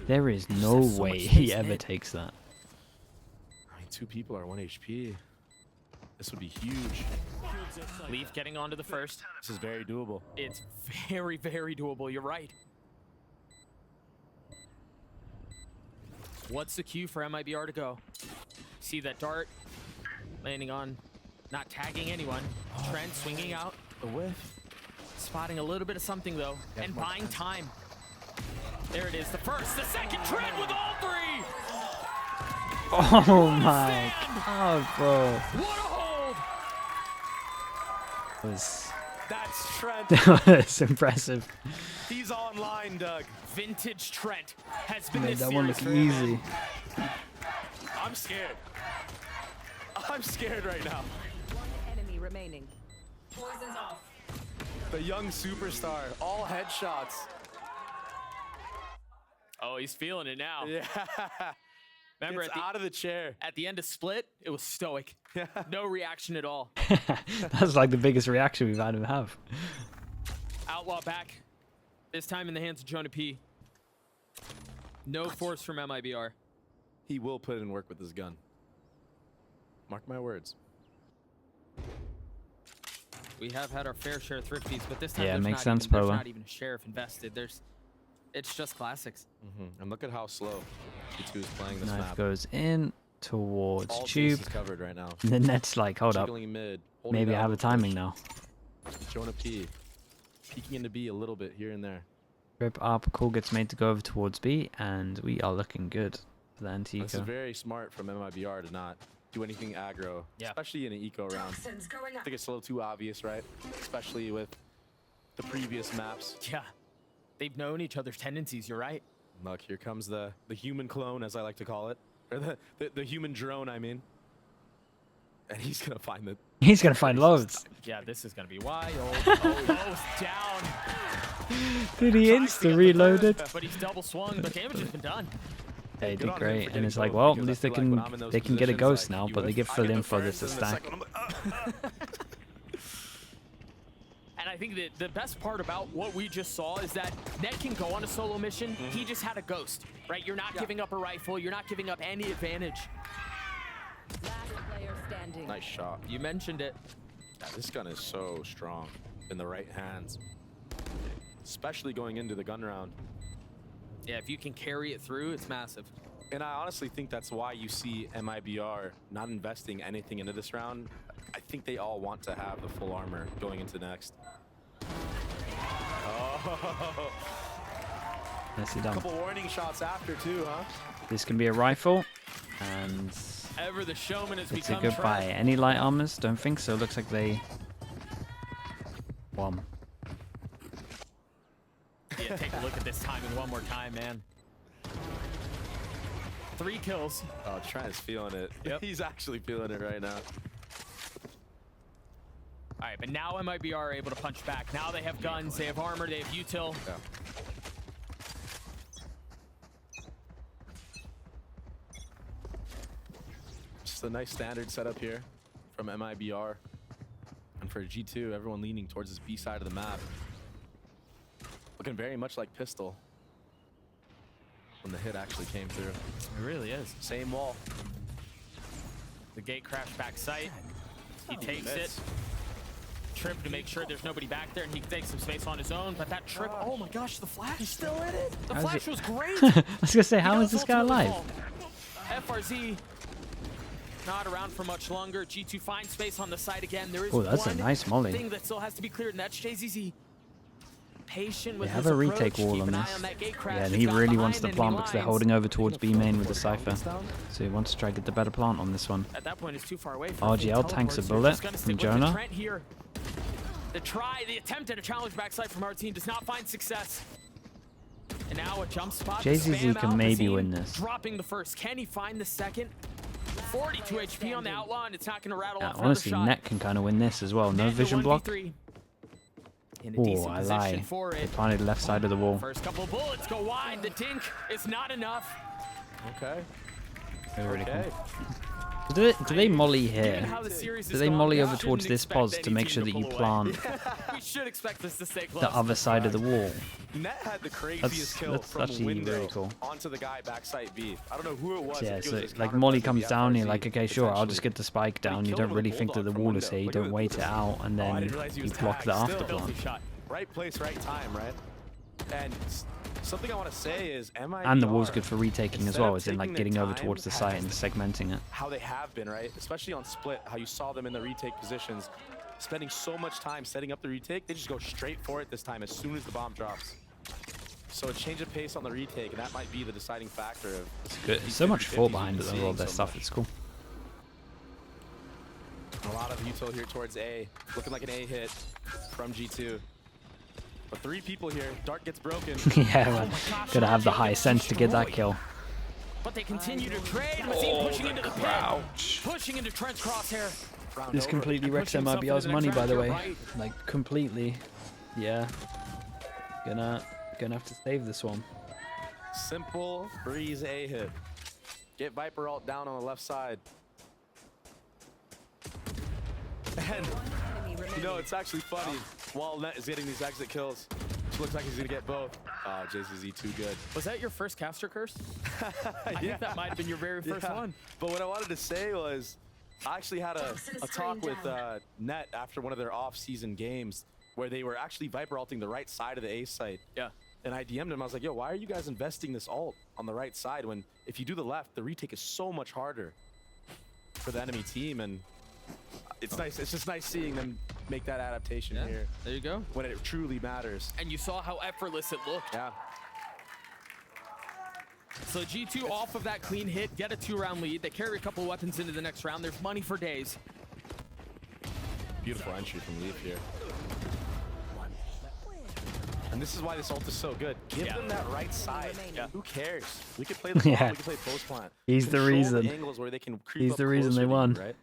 There is no There's so way much he space ever mid. takes that. I mean, 2 people are 1 HP. This would be huge. Leaf getting onto the first. This is very doable. It's very, very doable. You're right. What's the cue for MiBR to go? See that dart landing on, not tagging anyone. Trent swinging out. The whiff. Spotting a little bit of something though, and buying time. There it is, the first, the second, Trent with all 3! Oh my god, bro. What a hold! That's Trent. That was impressive. He's online, Doug. Vintage Trent has been Made this that one series look for him. easy. I'm scared. I'm scared right now. One enemy remaining. Poison's off. The young superstar. All headshots. Oh, he's feeling it now. Yeah. Remember, Gets out of the chair. at the end of Split, it was stoic. No reaction at all. That's like the biggest reaction we've had him have. Outlaw back. This time in the hands of Jonah P. No force from MiBR. He will put in work with his gun. Mark my words. We have had our fair share of thrifties, but this time Yeah, there's makes not sense, even, there's Polo. not even a sheriff invested. It's just classics. And look at how slow G2 is playing this Knife map. goes in towards All Tube. bases covered right now. And the net's like, hold up. Jiggling mid. holding Maybe I down have a the timing push. now. Jonah P. Peeking into B a little bit here and there. Rip up, call gets made to go over towards B, and we are looking good for the This is anti-eco. very smart from MiBR to not do anything aggro, Yeah. especially in an eco round. I think it's a little too obvious, right? Especially with the previous maps. Yeah. They've known each other's tendencies, you're right. Look, here comes the human clone, as I like to call it. Or the human drone, I mean. And he's going to find the... He's gonna find loads. Yeah, this is going to be wild. Oh, both down. Did he Tries to insta get the reloaded? third, But he's double swung. The damage has been done. They Good did on him great, for and it's getting like, both, well, at because I least they feel like when I'm can in those they can get a positions, ghost like, now, you but they whiff, get I full get the info first, this to and then the stack. second I'm like, And I think that the best part about what we just saw is that Ned can go on a solo mission. He just had a ghost, right? You're not giving up a rifle. You're not giving up any advantage. Last player standing. Nice shot. You mentioned it. Yeah, this gun is so strong in the right hands. Especially going into the gun round. Yeah, if you can carry it through, it's massive. And I honestly think that's why you see MiBR not investing anything into this round. I think they all want to have the full armor going into next. Oh, Nicely a done. couple warning shots after too, huh? This can be a rifle, and Ever the showman has it's a become goodbye. Trent. Any light armors? Don't think so. Looks like they won. Yeah, take a look at this. this timing one more time, man. 3 kills. Oh, Trent is feeling it. Yep. He's actually feeling it right now. All right, but now MiBR are able to punch back. Now they have guns, they have armor, they have util. Yeah. Just a nice standard setup here from MiBR. And for G2, everyone leaning towards this B side of the map. Looking very much like Pistol when the hit actually came through. It really is. Same wall. The gate crash back sight. He takes it. Trip to make sure there's nobody back there, and he takes some space on his own. But that trip, oh my gosh, the flash. He's still in it. The flash was great. I was gonna say, how is this guy alive? FRZ not around for much longer. G2 finds space on the side again. There is That's a nice molly. thing that still has to be cleared, and that's JZZ. Patient with They have his a retake approach. wall Keep on an eye this. on that gate crash. Yeah, and He's he got really behind wants to enemy plant because they're lines. holding over towards B main with the Cypher. So he wants to try to get the better plant on this one. At that point, it's too far away. From RGL tanks a bullet from Jonah. Here. The attempt at a challenge backside from our team does not find success. And now a jump spot. JZZ can maybe Alpazine win this. Dropping the first. Can he find the second? 42 HP on the outlaw, and it's not going to rattle off Honestly, another shot. Net can kind of win this as well. No Net, the vision block. 1v3. In a Oh, decent I position lie. for They it. planted left side of the wall. First couple bullets go wide. The dink is not enough. Okay. Really Okay. cool. Do they molly Given here? how the series Do has they gone, molly we over towards shouldn't this expect pos any to make team sure that you pull away. plant We should expect this to stay close. the other side of the wall? Net had the craziest kill that's from actually window really cool. onto the guy backside B. I don't know who it was. Yeah, It so was his like counter Molly press with comes the down, you're FRZ, like, okay, sure, I'll just essentially. get the spike But he down. You killed don't him with really a think that the bulldog wall from is here. You window. don't Look wait at it out, and Oh, I then didn't realize he you was block the tagged. after Still. plant. Shot. Right place, right time, right? And something I want to say is MiBR, And the wall's good for retaking as instead well, of as in like taking getting their over time, towards the site and has segmenting it. how they have been, right? Especially on split, how you saw them in the retake positions, spending so much time setting up the retake, they just go straight for it this time as soon as the bomb drops. So a change of pace on the retake, and that might be the deciding factor of It's good. There's so much thought behind it, all their stuff. It's cool. A lot of util here towards A, looking like an A hit from G2. But 3 people here, Dart gets broken. Yeah, man. Gotta have the high sense to get that kill. But they continue to trade. Mazine pushing into the pit. Pushing into Trent's crosshair. This completely wrecks Pushing himself MiBR's into the money, next by the round. way. You're right. Like, completely. Yeah. Gonna have to save this one. Simple breeze A hit. Get Viper ult down on the left side. And, you know, it's actually funny. While Net is getting these exit kills, it looks like he's gonna get both. Oh, JZZ too good. Was that your first caster curse? I think that might have been your very first one. But what I wanted to say was, I actually had a talk with Net after one of their off-season games where they were actually Viper ulting the right side of the A site. Yeah. And I DM'd him, I was like, yo, why are you guys investing this ult on the right side when if you do the left, the retake is so much harder for the enemy team? And it's nice. It's just nice seeing them make that adaptation here There you go. when it truly matters. And you saw how effortless it looked. Yeah. So G2 off of that clean hit, get a 2-round lead. They carry a couple weapons into the next round. There's money for days. Beautiful entry from Leaf here. And this is why this ult is so good. Give them that right side. Yeah. Who cares? We could play the bomb, Yeah. we could play post plant. He's the Control reason. angles where they can creep He's up the reason they closer to you, won. right?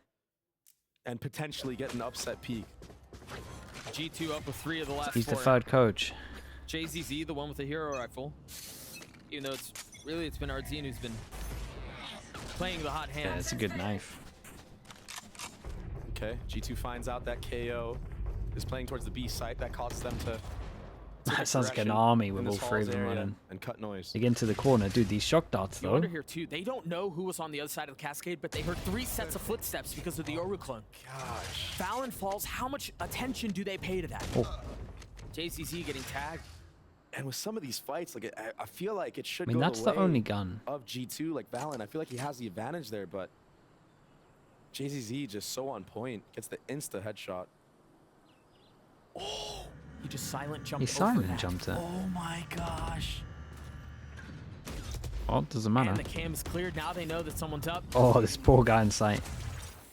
And potentially get an upset peak. G2 up with 3 of the last He's 4. the third coach. JZZ, the one with the hero rifle. Even though it's been Ardzine who's been playing the hot hand. Yeah, it's a good knife. Okay, G2 finds out that KO is playing towards the B site. That causes them to That sounds like an direction army in with this all 3 of Halls them area running. and cut noise. They get into the corner. Dude, these shock darts, You though. wonder here too, they don't know who was on the other side of the cascade, but they heard 3 sets of footsteps because of the Oru clone. Gosh. Fallon falls, how much attention do they pay to that? Oh. JCZ getting tagged. And with some of these fights, like I feel like it should I mean, go that's the the way only gun. of G2, like Valen. I feel like he has the advantage there, but JZZ just so on point. Gets the insta headshot. Oh, he just silent jumped He over silent that. jumped it. Oh my gosh. Well, doesn't matter. And the cam is cleared. Now they know that someone's up. Oh, this poor guy in sight.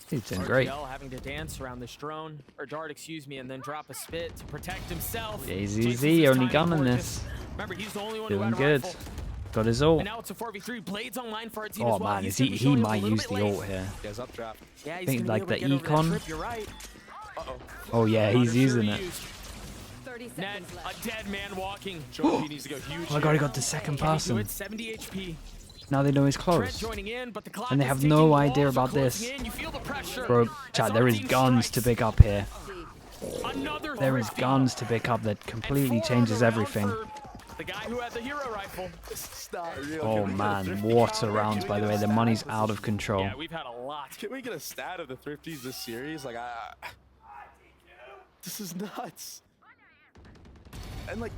He's doing great. RGL having to dance around this drone, or dart, excuse me, and then drop a spit to protect himself. JZZ, only gun in gunning this. Remember, he's the only one who Doing had a good. rifle. Got his ult. And now it's a 4v3. Blades online for our team Oh as well. man, He's is gonna be he showing up a might little use bit the late. ult here. He has updraft. Yeah, he's Think gonna like be able to the get over that econ? trip, you're right. Oh yeah, he's Sure using he it. used. 30 Ned, seconds a left. dead man walking. Joe needs to go huge. Oh my god, he got the second Can he do person. it? 70 HP. Now they know he's Trent close. joining in, but the clock And they is have ticking. no The idea walls are about this. closing in. You feel the pressure. Bro, As chat, our there is team guns to strikes. pick up here. Another There is 3-0. guns to pick up that And completely 4 changes around everything. for the guy who had the hero rifle. Oh man, what a round, by the way. The money's out of control. Yeah, we've had a lot. Can we get a stat of the thrifties this series? Like, this is nuts. And like,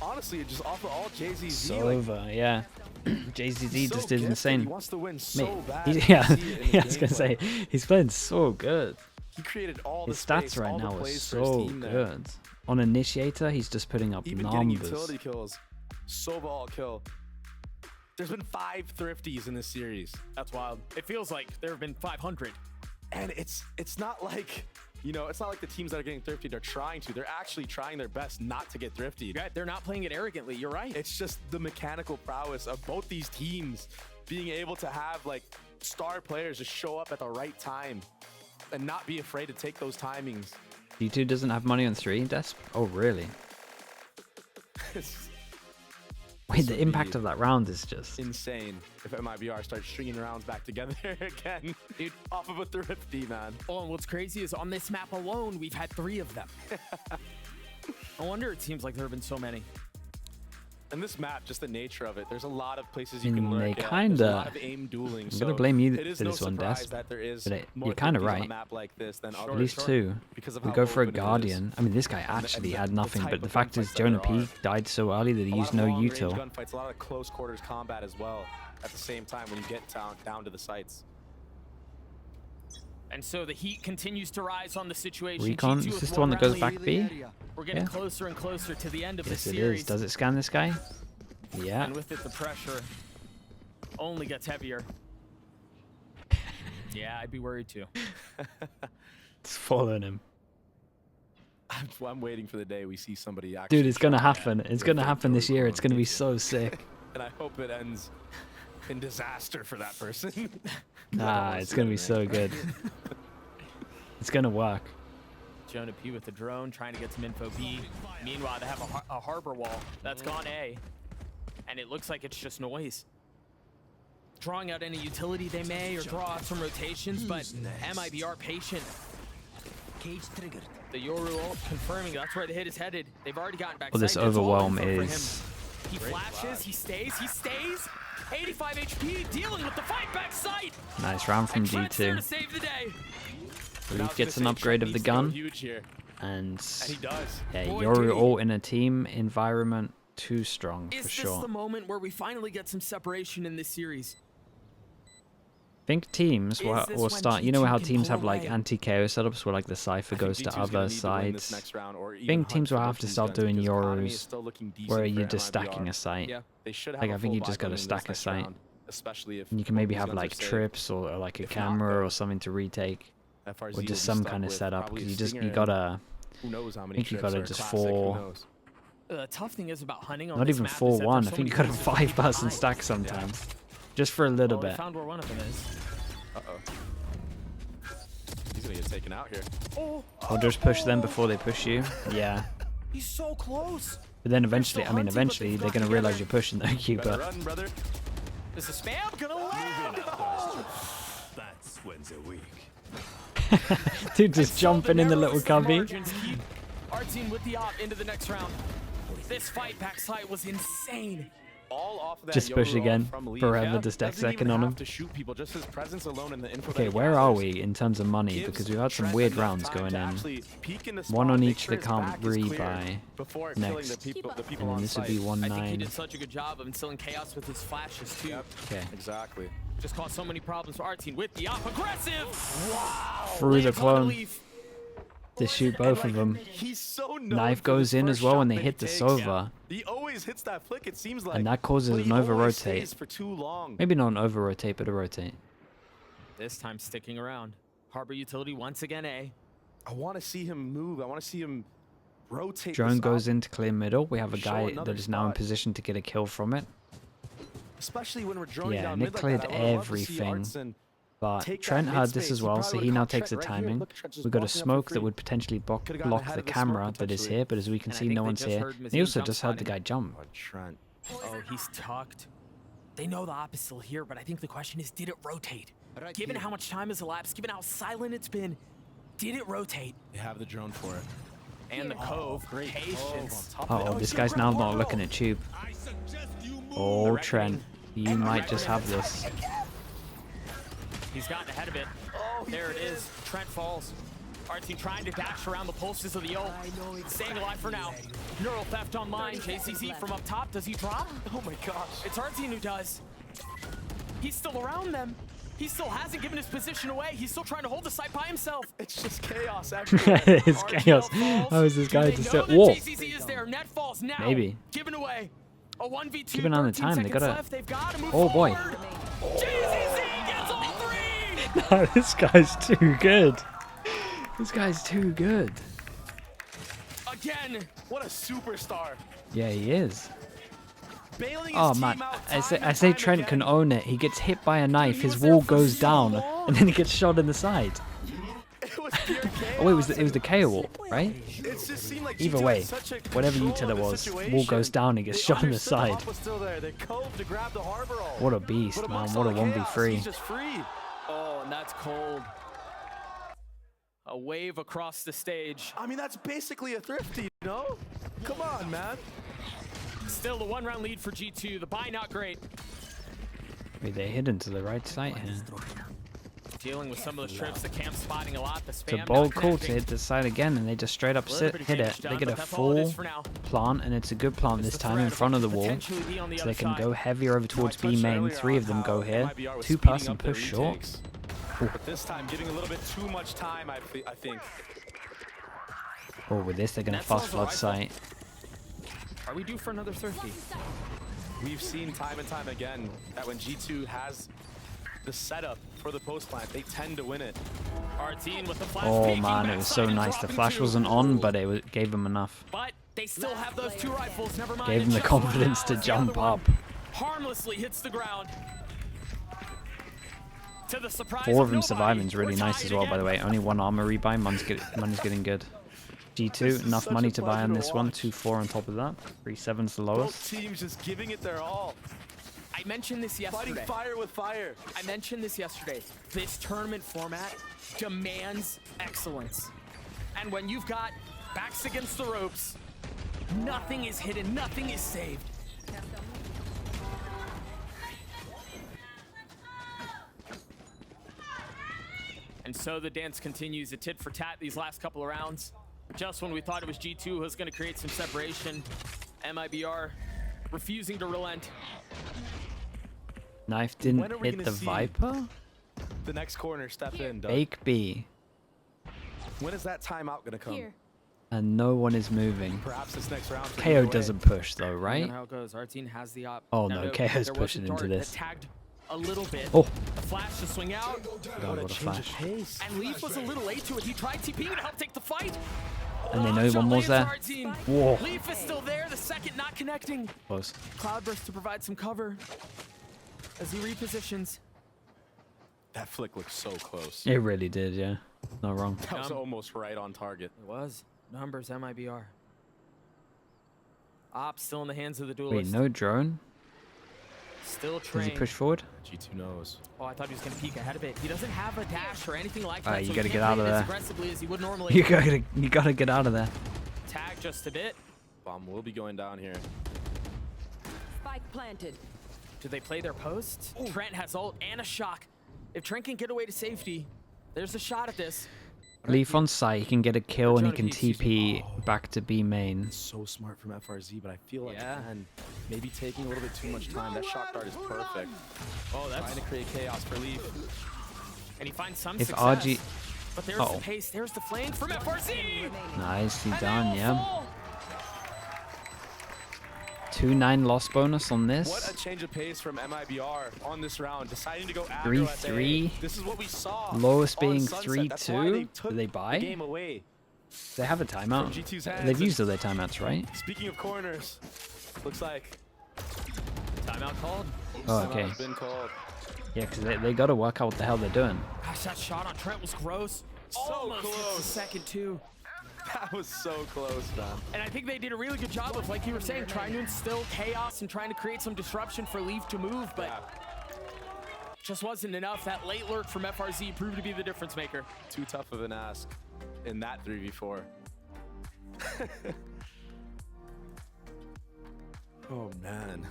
honestly, just off of all Jay-Z's, Sova, yeah. JZZ just did He insane. wants to win so Mate, bad. yeah, You see it in yeah, I his was gonna say, gameplay. he's playing so good. He created all the His stats space, right all the now are plays for his so team there. good. On Initiator, he's just putting up Even getting numbers. utility kills. Sova all kill. There's been 5 thrifties in this series. That's wild. It feels like there have been 500. And it's not like, you know, it's not like the teams that are getting thrifted are trying to. They're actually trying their best not to get thrifted. Yeah, they're not playing it arrogantly. You're right. It's just the mechanical prowess of both these teams being able to have like star players just show up at the right time and not be afraid to take those timings. G2 doesn't have money on 3, Desp? Oh, really? Wait, the impact of that round is just... Insane if MiBR starts stringing rounds back together again, dude, off of a thrifty, man. Oh, and what's crazy is on this map alone, we've had 3 of them. No wonder it seems like there have been so many. And this map, just the nature of it, there's a lot of places you can They lurk at. kinda- There's a lot of aim dueling. I'm so gonna blame you it is for no this one, surprise Desp. that there is But more you're kind of thrifties on right. a map like this than At others, least 2. because of We how go for a open it is. Guardian. I mean, this guy actually had nothing, but the fact is Jonah P died so early that he A lot used of no long-range util. gunfights, a lot of close quarters combat as well. At the same time, when you get down to the sites. And so the heat continues to rise on the situation. Recon, G2 is with this the one that goes round back lead. B? We're getting Yeah. closer and closer to the end of Yes, the it series. is. Does it scan this guy? Yeah. And with it, the pressure only gets heavier. Yeah, I'd be worried too. It's following him. I'm waiting for the day we see somebody actually. Dude, it's gonna try happen. It's gonna happen this year. It's gonna be so sick. And I hope it ends in disaster for that person. Nah, it's gonna be so good. It's gonna work. Jonah P with the drone trying to get some info B. Meanwhile, they have a harbor wall that's gone A. And it looks like it's just noise. Drawing out any utility they may or draw out some rotations, but MiBR patient. Cage triggered. The Yoru ult confirming that's where the hit is headed. They've already gotten back. Well, this sight. It's all overwhelm info for is... him. He flashes, he stays. 85 HP, dealing with the fight back sight. Nice round from And Trent's there to G2. save the day. Leaf gets an upgrade of the gun. Huge here. And And he does. yeah, Boy, Yoru dude. ult in a team environment, too strong Is for this sure. the moment where we finally get some separation in this series? I think teams will, Is this will when start. You know how G2 can teams pull have like away? anti-KO setups where like the Cypher I think goes to G2's gonna other need to win this sides. next round or even think hunt teams for will both have to these start guns doing because economy is Yorus still looking decent where for you're just MiBR. stacking a site. Yeah, they should have Like, a I think full you just buy gotta coming into stack this a next site. round, especially if And you can both maybe these have guns are like safe. trips or like a If not, camera though, or something to retake. FRZ Or will just be some stuck kind of with setup probably because a you just Stinger you and gotta who knows how many think you trips gotta or a just classic, who fall- knows? The tough thing is about hunting on not this even map is that there's 4-1. I so think many you got a ways to keep 5-person an eye. stack sometimes. Just for a little Well, we bit. found where one of them is. Uh-oh. He's gonna get taken out here. Oh, Or just push them before they push you. Yeah. he's so close. But then eventually, I mean, hunting, but eventually they've they're got gonna realize together. you're pushing their Better keeper. run, brother. Is a spam gonna land? That's when they're weak. Dude, just jumping in the little cubby. Our team with the op into the next round. This fight backside was insane. All off of that Just push Yoru again, from Leaf. forever Yeah, to stack doesn't even second on have him. to shoot people, just his presence alone in the info that Okay, he where are gathers we in terms of money? gives Because we've had some Trent weird enough rounds time going to in. actually peek in the One spot, on make each sure that his can't back is clear rebuy before killing next. the people And then on this would site. be I think he 1-9. did such a good job of instilling chaos with his flashes too. Yep, Okay. exactly. Just caused so many problems for our team with the op. Aggressive! Wow! Through the Lands on clone. Leaf. To shoot both of them. He's so known Knife for goes this in as first well shot when they that hit he the takes. Sova. He always hits that flick, it seems like. And that causes but an he always over-rotate. stays for too long. Maybe not an over-rotate, but a rotate. This time sticking around. Harbor utility once again A. I want to see him move. I want to see him rotate. Drone this goes up, in to clear middle. We have a show guy another that is now in spot. position to get a kill from it. especially when we're droning Yeah, down Nick mid like cleared that. I would love to see everything. Artson But take that Trent mid had this space. as He well, probably so would he have now caught takes the Trent right here. timing. Look, Trent just We've got a walking up for smoke that free. would potentially Could've gotten block ahead the of the smoke, camera that is potentially. here, but as we can And I see, think no they one's just here. heard And he Mazin also jump just heard the spotting. guy jump. Oh, Trent. Oh, he's tucked. They know the op is still here, but I think the question is, did it rotate? Given how much time has elapsed, given how silent it's been, did it rotate? They have the drone for it. And the cove, Great cove patience. on top of it. Uh oh, this guy's now not looking at tube. Oh, Trent, you might just have this. He's gotten ahead of it. There it is. Trent falls. Artson trying to dash around the pulses of the ult. Staying alive for now. Neural theft online. JCZ from up top. Does he drop? Oh my gosh. It's Artson who does. He's still around them. He still hasn't given his position away. He's still trying to hold the site by himself. It's just chaos everywhere. It's chaos. How is this guy just... Whoa. JCZ is there. Net falls now. Maybe. Given away. A 1v2. Keep an eye on the 13 time. They seconds gotta... left. They've got to move Oh, boy. forward. JCZ gets all three. This guy's too good. This guy's too good. Again. What a superstar. Yeah, he is. Bailing his Oh team man, out I time and say time Trent again. can own it. He gets hit by a knife, he his was there wall for goes so down, long. and then he gets shot in the side. It was pure chaos. Oh wait, it was the KO wall, right? It just seemed like Either G2 way, had such a whatever control util it of the was, wall situation. goes down, he gets They shot in the understood side. hop was still there. They cove to grab the harbor ult. What a beast, But man! amongst What a all the chaos, 1v3. He's just free. Oh, and that's cold. A wave across the stage. I mean, that's basically a thrifty, you know? Come on, man. Still a one-round lead for G2. The buy not great. Wait, they're hidden to the right side here. Dealing with some of those trips, the camp spotting a lot. The It's spam a bold not call to connecting. hit the side again, and they just straight up Little bit of hit it. damage They done, get but a that's all it is full for now. plant, and it's a good plant this time in front of the wall. Potentially be on the So other they can side. go heavier over towards B touched main. earlier 3 of on them go how here. MiBR was 2 speeding person up their push short. retakes. But this time, giving a little bit too much time, I think. Oh, with this they're gonna That's fast also flood rifle. site. Are we due for another thrifty? We've seen time and time again that when G2 has the setup for the post plant, they tend to win it. Artine with the flash Oh peeking man, it was so backside and nice. The dropping flash two. wasn't on, but it gave them enough. But they still have those 2 rifles. Never mind. Gave it them the just one confidence to now as the jump other one up. harmlessly hits the ground. To the surprise 4 of them nobody, surviving is really we're nice tied as well, by the way. again. Only 1 armor rebuy. Money's getting good. This G2, is enough such money a to buy on pleasure this to one. watch. 2-4 on top of that. 3-7's the Both lowest. teams just giving it their all. I mentioned this Fighting yesterday. fire with fire. I mentioned this yesterday. This tournament format demands excellence. And when you've got backs against the ropes, nothing is hidden, nothing is saved. And so the dance continues, a tit for tat these last couple of rounds. Just when we thought it was G2 who was going to create some separation, MiBR refusing to relent. Knife When didn't are we hit gonna the see Viper. The next corner step in, Doug. Fake B. When is that timeout gonna come? Here. And no one is moving. Perhaps this next round. could KO either way. doesn't push though, Depending right? on how it goes. Artine has the op. Oh, Now, no, there KO's was a pushing into dart this. that tagged a little bit. Oh. The flash to swing out. God, what a Change of flash. pace. And Leaf was a little late to it. He tried TPing to help take the fight. And they know Shot one was lands there. Artine. Whoa. Leaf is still there. The second not connecting. Close. Cloudburst to provide some cover as he repositions. That flick looks so close. It really did, yeah. Not wrong. That was almost right on target. It was. Numbers MiBR. Op still in the hands of the Wait, duelist. no drone? Still Does he trained. push forward? G2 knows. Oh, I thought he was going to peek ahead of it. He doesn't have a dash or anything like that. Alright, you so gotta he get can't out of play it as there. aggressively as he would normally. You gotta get out of there. Tag just a bit. Bomb will be going down here. Spike planted. Do they play their post? Trent has ult and a shock. If Trent can get away to safety, there's a shot at this. Leaf on site, he can get a kill and he can Jonah P, TP back to B main. So smart from FRZ, but I feel like Yeah. again, maybe taking a little bit too much time. That shock dart is perfect. Oh, that's... Trying to create chaos for Leaf. And he finds some If success. RG... But there's the pace, there's the flank from FRZ! Nicely And they done, all yeah. fall. 2-9 loss bonus on What this. a change of pace from MiBR on this round, deciding to go aggro at the 3-3. A. This is what we saw. Lowest on being Sunset. That's why 3-2. took Did they the buy? game away. They have a timeout. G2's hands. They've used all their timeouts, right? Speaking of corners, looks like Timeout called. Oh, okay. timeout's been called. Yeah, because they got to work out what the hell they're doing. Gosh, that shot on Trent was gross. So Almost hits close. the second too. That was so close, man. And I think they did a really good job of, like you were saying, trying to instill chaos and trying to create some disruption for Leaf to move, but just wasn't enough. That late lurk from FRZ proved to be the difference maker. Too tough of an ask in that 3v4. Oh, man.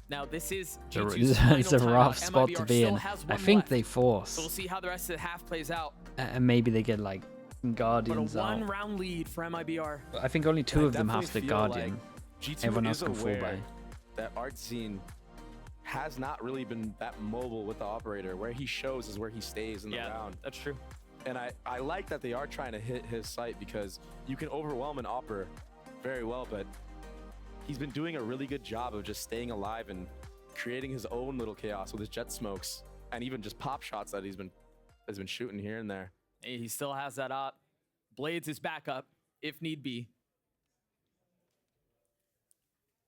Now this is It's a rough spot to be in. I think they force. So we'll see how the rest of the half plays out. And maybe they get like But a Guardians out. one-round lead for MiBR. I think only two of them have the feel Guardian. like G2 Everyone is else can fall aware by. that Artzine has not really been that mobile with the operator. Where he shows is where he stays in the round. That's true. And I like that they are trying to hit his site because you can overwhelm an opper very well, but he's been doing a really good job of just staying alive and creating his own little chaos with his jet smokes and even just pop shots that he's been shooting here and there. He still has that up. Blades is back up if need be.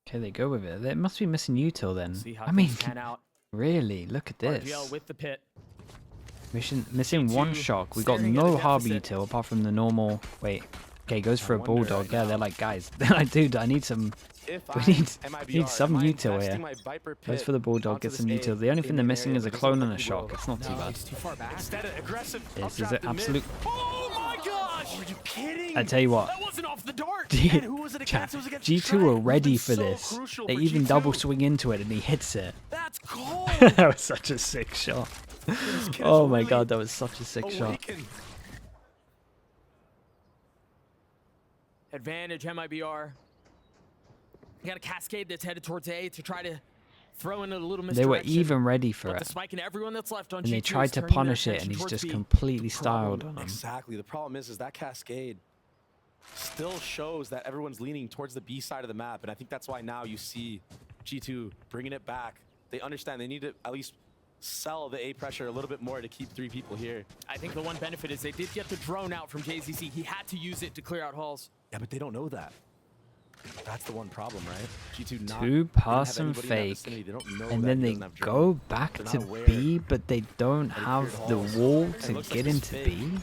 Okay, they go with it. They must be missing Util then. See how I mean, things pan out. really, look at this. RGL with the pit. Missing one shock. We got staring at no a harbor deficit. util apart from the normal. Wait. Okay, goes for a bulldog. Yeah, they're like, guys, they're like, dude, I need some. We need some util here. Goes for the bulldog, gets some util. The only thing they're missing is a clone and a shock. It's not too bad. He's too far back. Instead of aggressive, This is an absolute. Oh my gosh! Are you kidding? I tell you what. That wasn't off the dart. And who was it against? It was against G2 Trent, were who's ready been for so this. crucial They for even G2. double swing into it and he hits it. That's cold. That was such a sick shot. Oh my god, that was such a sick shot. Awaken. Advantage MiBR. You got a cascade that's headed towards A to try to throw in a little misdirection. They were even ready for But it. the spike and everyone that's left on And G2 they tried is to turning their punish it attention and he's towards just B. completely styled on him. Exactly. The problem is that cascade still shows that everyone's leaning towards the B side of the map, and I think that's why now you see G2 bringing it back. They understand they need to at least sell the A pressure a little bit more to keep 3 people here. I think the one benefit is they did get the drone out from JZC. He had to use it to clear out halls. Yeah, but they don't know that. That's the one problem, right? G2 not. Two they don't pass have and anybody in that fake, vicinity. They don't know and that then he they doesn't have drone. go back They're to not aware B, but they don't that he have cleared the halls. wall It to looks like get it's into fake. B.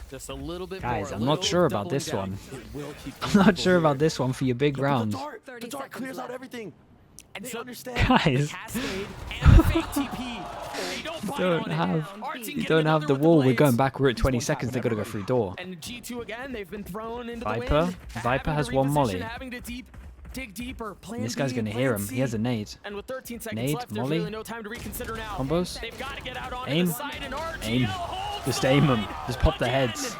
Just a little bit Guys, more. I'm a not little sure about doubling this down. one. It will keep I'm not people sure here. about this one for your big Look at round. The dart 30 clears seconds out left. everything. And They so understand. the Guys, cascade and the fake TP. They don't bite don't on have it. Artsy you getting don't have another the with wall. We're blades. going back. We're at 20 seconds. They got to go through door. And G2 again, they've been thrown into the Viper? wind. Viper having has to one reposition, molly. Having to dig deeper. Plan And this guy's B, gonna hear plan him. C. He has a nade. And with 13 seconds Nade, left, molly. there's really no time to reconsider now. Combos. They've got to get out on Aim. the side and RGL Aim. holds Just the aim them. line Just pop their again. heads.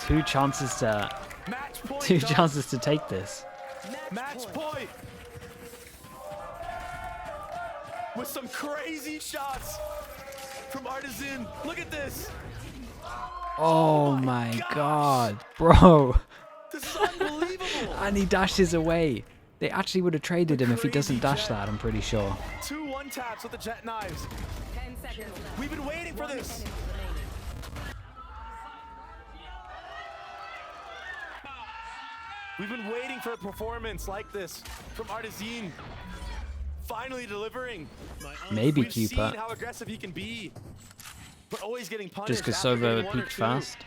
Two chances to Match point. two Doug. chances to take this. Match point. With some crazy shots from Artisan. Look at this. Oh my god, bro. This is unbelievable. And he dashes away. They actually would have traded him if he doesn't Crazy dash jet. that, I'm pretty sure. 2 1-taps with the jet knives. 10 seconds left. We've been waiting for this. Enemy remaining. We've been waiting for a performance like this from Artisan. Finally delivering. Maybe We've seen Cooper. how aggressive he can be, but always getting punished. Just because after Sova getting 1 or peaked 2. fast.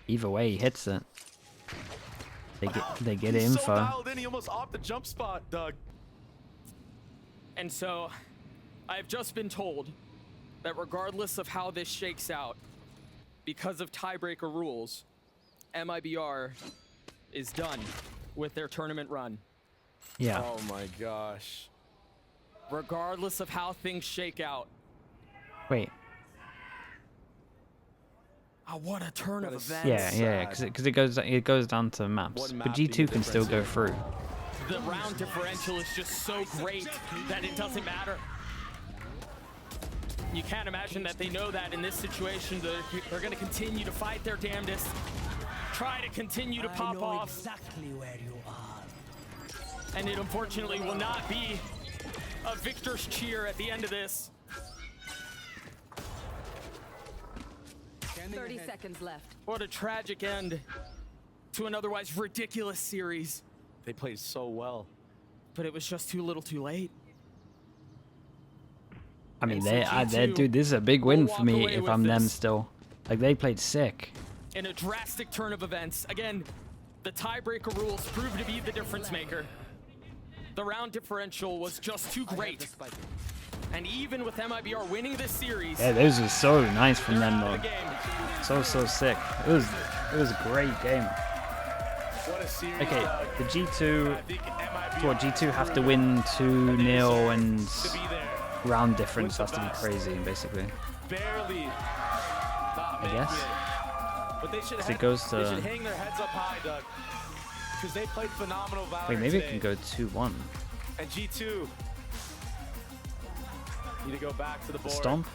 Either way, he hits it. They get He's info. so dialed in, he almost off the jump spot, Doug. And so, I've just been told that regardless of how this shakes out, because of tiebreaker rules, MiBR is done with their tournament run. Yeah. Oh my gosh. Regardless of how things shake out. Wait. Oh, what a turn of That is- events. Yeah, because it goes down to maps. One But map G2 being can the still go difference through. The round differential is just so great that it doesn't matter. You can't imagine that they know that in this situation they're going to continue to fight their damnedest, try to continue to pop off, exactly where you are. and it unfortunately will not be a victor's cheer at the end of this. 30 seconds left. What a tragic end to an otherwise ridiculous series. They played so well. But it was just too little too late. I mean, dude, this is a big win for me if I'm them still. Like, they played sick. In a drastic turn of events. Again, the tiebreaker rules proved to be the difference maker. The round differential was just too great. And even with MiBR winning this series... Yeah, those were so nice from them, though. So sick. It was a great game. What a series. Okay, the G2... What, G2 have to win 2-0 and round difference has to be crazy, basically. Barely. I guess. But they should it goes to... They should hang their heads up high, Doug. Because they played phenomenal Valorant. Wait, maybe today. it can go 2-1. And G2 need to go back to the board. Stomp?